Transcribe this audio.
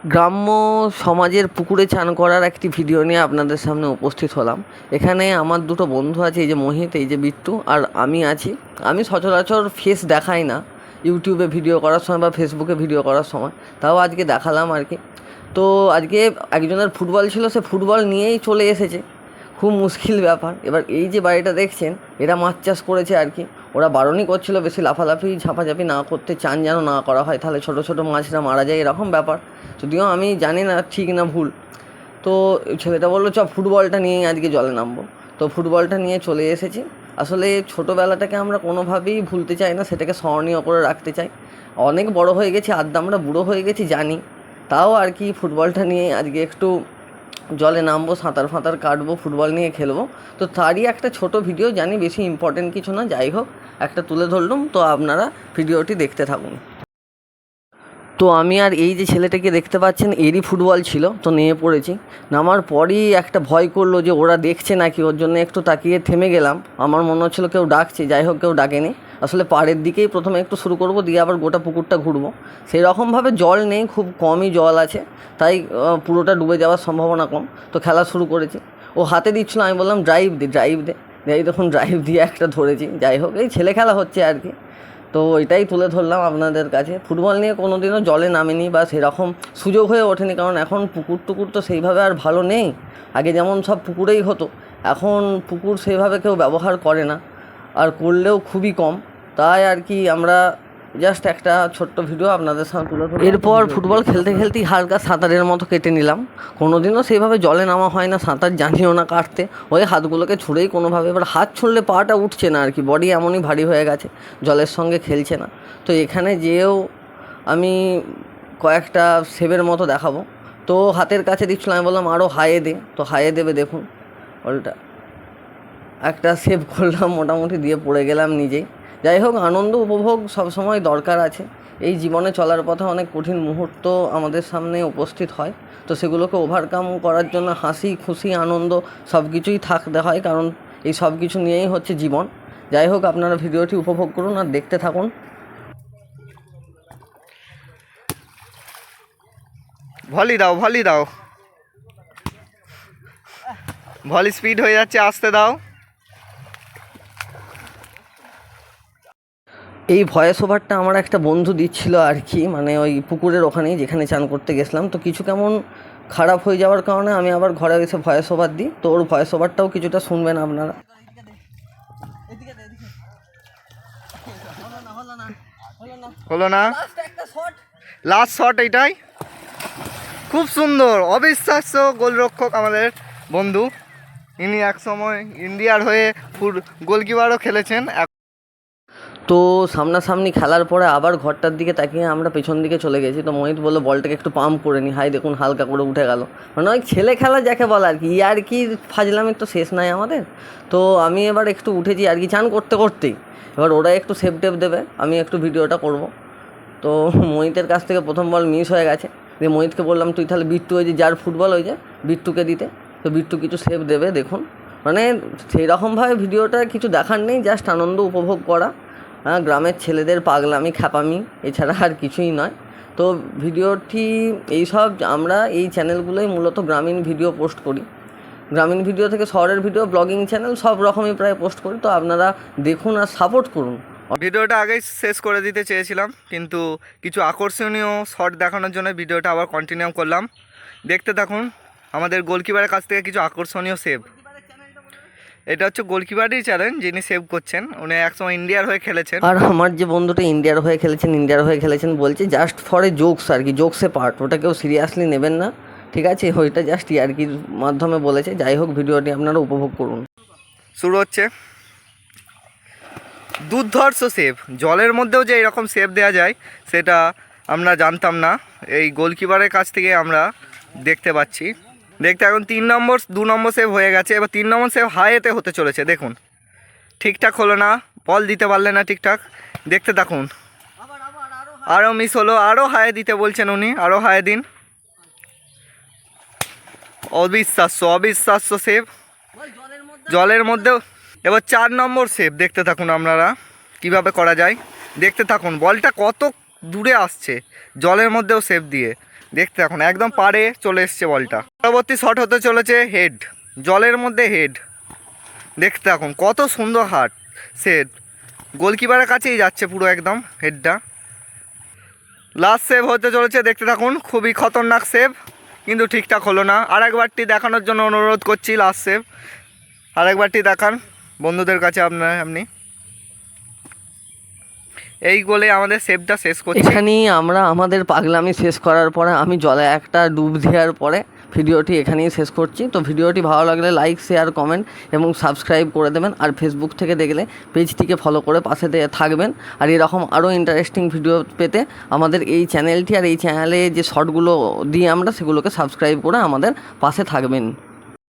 গ্রাম্য সমাজের পুকুরে চান করার একটি ভিডিও নিয়ে আপনাদের সামনে উপস্থিত হলাম। এখানে আমার দুটো বন্ধু আছে, এই যে মোহিত, এই যে বিট্টু, আর আমি আছি। আমি সচরাচর ফেস দেখাই না ইউটিউবে ভিডিও করার সময় বা ফেসবুকে ভিডিও করার সময়, তাও আজকে দেখালাম আর কি। তো আজকে একজনের ফুটবল ছিল, সে ফুটবল নিয়েই চলে এসেছে। খুব মুশকিল ব্যাপার। এবার এই যে বাড়িটা দেখছেন, এরা মাছ চাষ করেছে আর কি। ওরা বারণই করছিল বেশি লাফালাফি ঝাঁপাঝাঁপি না করতে, চান যেন না করা হয়, তাহলে ছোটো ছোটো মাছরা মারা যায়, এরকম ব্যাপার। যদিও আমি জানি না ঠিক না ভুল। তো ছেলেটা বললো চ ফুটবলটা নিয়েই আজকে জলে নামবো। তো ফুটবলটা নিয়ে চলে এসেছি। আসলে ছোটোবেলাটাকে আমরা কোনোভাবেই ভুলতে চাই না, সেটাকে স্মরণীয় করে রাখতে চাই। অনেক বড় হয়ে গেছি, আদ্যা আমরা বুড়ো হয়ে গেছি জানি, তাও আর কি ফুটবলটা নিয়ে আজকে একটু জলে নামবো, সাঁতার ফাঁতার কাটবো, ফুটবল নিয়ে খেলবো। তো তারই একটা ছোট ভিডিও, জানি বেশি ইম্পর্টেন্ট কিছু না, যাই হোক একটা তুলে ধরলাম। তো আপনারা ভিডিওটি দেখতে থাকুন। তো আমি আর এই যে ছেলেটাকে দেখতে পাচ্ছেন, এরই ফুটবল ছিল, তো নিয়ে পড়েছি। নামার পরই একটা ভয় করলো যে ওরা দেখছে নাকি, ওর জন্য একটু তাকিয়ে থেমে গেলাম। আমার মনে হচ্ছিলো কেউ ডাকছে, যাই হোক কেউ ডাকেনি। আসলে পাড়ের দিকেই প্রথমে একটু শুরু করব, দিয়ে আবার গোটা পুকুরটা ঘুরবো। সেই রকমভাবে জল নেই, খুব কমই জল আছে, তাই পুরোটা ডুবে যাওয়ার সম্ভাবনা কম। তো খেলা শুরু করেছি। ও হাতে দিচ্ছিলো, আমি বললাম ড্রাইভ দে, ড্রাইভ দে। এই তখন ড্রাইভ দিয়ে একটা ধরেছি। যাই হোক, এই ছেলে খেলা হচ্ছে আর কি। তো এটাই তুলে ধরলাম আপনাদের কাছে। ফুটবল নিয়ে কোনো দিনও জলে নামিনি বা সেরকম সুযোগ হয়ে ওঠেনি, কারণ এখন পুকুর টুকুর তো সেইভাবে আর ভালো নেই। আগে যেমন সব পুকুরেই হতো, এখন পুকুর সেইভাবে কেউ ব্যবহার করে না, আর করলেও খুবই কম। তাই আর কি আমরা জাস্ট একটা ছোট্ট ভিডিও আপনাদের সামনে তুলে ধরলাম। এরপর ফুটবল খেলতে খেলতেই হালকা সাঁতারের মতো কেটে নিলাম। কোনো দিনও সেইভাবে জলে নামা হয় না, সাঁতার জানিও না কাটতে, ওই হাতগুলোকে ছুঁড়েই কোনোভাবে। এবার হাত ছুঁড়লে পাটা উঠছে না আর কি, বডি এমনই ভারী হয়ে গেছে, জলের সঙ্গে খেলছে না। তো এখানে যেও আমি কয়েকটা সেভের মতো দেখাবো। তো হাতের কাছে দিচ্ছিলাম, আমি বললাম আরও হাইয়ে দে, তো হাইয়ে দেবে। দেখুন বলটা একটা সেভ করলাম মোটামুটি, দিয়ে পড়ে গেলাম নিজেই। যাই হোক, আনন্দ উপভোগ সবসময় দরকার আছে। এই জীবনে চলার পথে অনেক কঠিন মুহূর্ত আমাদের সামনে উপস্থিত হয়, তো সেগুলোকে ওভারকাম করার জন্য হাসি খুশি আনন্দ সব কিছুই থাকতে হয়, কারণ এই সব কিছু নিয়েই হচ্ছে জীবন। যাই হোক, আপনারা ভিডিওটি উপভোগ করুন আর দেখতে থাকুন। ভলি দাও, ভলি দাও, ভলি স্পিড হয়ে যাচ্ছে, আসতে দাও। এই ভয়েস ওভারটা আমার একটা বন্ধু দিচ্ছিল আর কি, মানে ওই পুকুরের ওখানেই যেখানে চান করতে গেছিলাম। তো কিছু কেমন খারাপ হয়ে যাওয়ার কারণে আমি আবার ঘরে এসে ভয়েস ওভার দিই। তো ওর ভয়েস ওভারটাও কিছুটা শুনবেন আপনারা। হলো না, লাস্ট শট এইটাই। খুব সুন্দর, অবিশ্বাস্য গোলরক্ষক আমাদের বন্ধু। ইনি একসময় ইন্ডিয়ার হয়ে গোলকিপারও খেলেছেন। তো সামনাসামনি খেলার পরে আবার ঘরটার দিকে তাকিয়ে আমরা পেছন দিকে চলে গেছি। তো মোহিত বললো বলটাকে একটু পাম্প করে নি, হাই দেখুন হালকা করে উঠে গেল। মানে ওই ছেলে খেলা যাকে বলে আর কি, আর কি ফাজলামের তো শেষ নাই আমাদের। তো আমি এবার একটু উঠেছি আর কি চান করতে করতেই। এবার ওরা একটু সেভ টেপ দেবে, আমি একটু ভিডিওটা করব। তো মোহিতের কাছ থেকে প্রথম বল মিস হয়ে গেছে, দিয়ে মোহিতকে বললাম তুই তাহলে বিট্টু, ওই যে যার ফুটবল ওই যে বিট্টুকে দিতে। তো বিট্টু কিছু সেভ দেবে দেখুন। মানে সেই রকমভাবে ভিডিওটা কিছু দেখার নেই, জাস্ট আনন্দ উপভোগ করা। হ্যাঁ, গ্রামের ছেলেদের পাগলামি খ্যাপামি, এছাড়া আর কিছুই নয়। তো ভিডিওটি এইসব, আমরা এই চ্যানেলগুলোই মূলত গ্রামীণ ভিডিও পোস্ট করি। গ্রামীণ ভিডিও থেকে শহরের ভিডিও, ব্লগিং চ্যানেল সব রকমই প্রায় পোস্ট করি। তো আপনারা দেখুন আর সাপোর্ট করুন। ভিডিওটা আগেই শেষ করে দিতে চেয়েছিলাম, কিন্তু কিছু আকর্ষণীয় শট দেখানোর জন্য ভিডিওটা আবার কন্টিনিউ করলাম। দেখতে থাকুন আমাদের গোলকিপারের কাছ থেকে কিছু আকর্ষণীয় সেভ। এটা হচ্ছে গোলকিপারই চ্যালেঞ্জ, যিনি সেভ করছেন। উনি একসময় ইন্ডিয়ার হয়ে খেলেছেন। আর আমার যে বন্ধুটা ইন্ডিয়ার হয়ে খেলেছেন বলছে, জাস্ট ফর এ জোকস আর কি, জোকসে পার্ট, ওটা কেউ সিরিয়াসলি নেবেন না, ঠিক আছে? ওইটা জাস্ট ইয়ার্কির মাধ্যমে বলেছে। যাই হোক, ভিডিওটি আপনারা উপভোগ করুন। শুরু হচ্ছে। দুর্ধর্ষ সেভ, জলের মধ্যেও যে এরকম সেভ দেওয়া যায় সেটা আমরা জানতাম না, এই গোলকিপারের কাছ থেকে আমরা দেখতে পাচ্ছি। দেখতে এখন 2 নম্বর সেভ হয়ে গেছে, এবার 3 নম্বর সেভ হাইয়েতে হতে চলেছে। দেখুন ঠিকঠাক হলো না, বল দিতে পারলে না ঠিকঠাক। দেখতে থাকুন, আরও মিস হলো, আরও হাই দিতে বলছেন উনি, আরও হাই দিন। অবিশ্বাস্য সেভ জলের মধ্যেও। এবার 4 নম্বর সেভ দেখতে থাকুন আপনারা কিভাবে করা যায়। দেখতে থাকুন বলটা কত দূরে আসছে, জলের মধ্যেও সেভ দিয়ে দেখতে এখন একদম পাড়ে চলে এসছে বলটা। পরবর্তী শট হতে চলেছে হেড, জলের মধ্যে হেড। দেখতে এখন কত সুন্দর হাট সেট, গোলকিপারের কাছেই যাচ্ছে পুরো একদম হেডটা। লাস্ট সেভ হতে চলেছে, দেখতে থাকুন। খুবই খতরনাক সেভ, কিন্তু ঠিকঠাক হলো না। আরেকবারটি দেখানোর জন্য অনুরোধ করছি, লাস্ট সেভ আরেকবারটি দেখান বন্ধুদের কাছে আপনি। এই গোলে আমাদের সেভটা শেষ করছি। এখানেই আমরা আমাদের পাগলামি শেষ করার পরে আমি জলে একটা ডুব দেওয়ার পরে ভিডিওটি এখানেই শেষ করছি। তো ভিডিওটি ভালো লাগলে লাইক, শেয়ার, কমেন্ট এবং সাবস্ক্রাইব করে দেবেন। আর ফেসবুক থেকে দেখলে পেজটিকে ফলো করে পাশে থাকবেন। আর এরকম আরও ইন্টারেস্টিং ভিডিও পেতে আমাদের এই চ্যানেলটি আর এই চ্যানেলে যে শর্টগুলো দিই আমরা, সেগুলোকে সাবস্ক্রাইব করে আমাদের পাশে থাকবেন।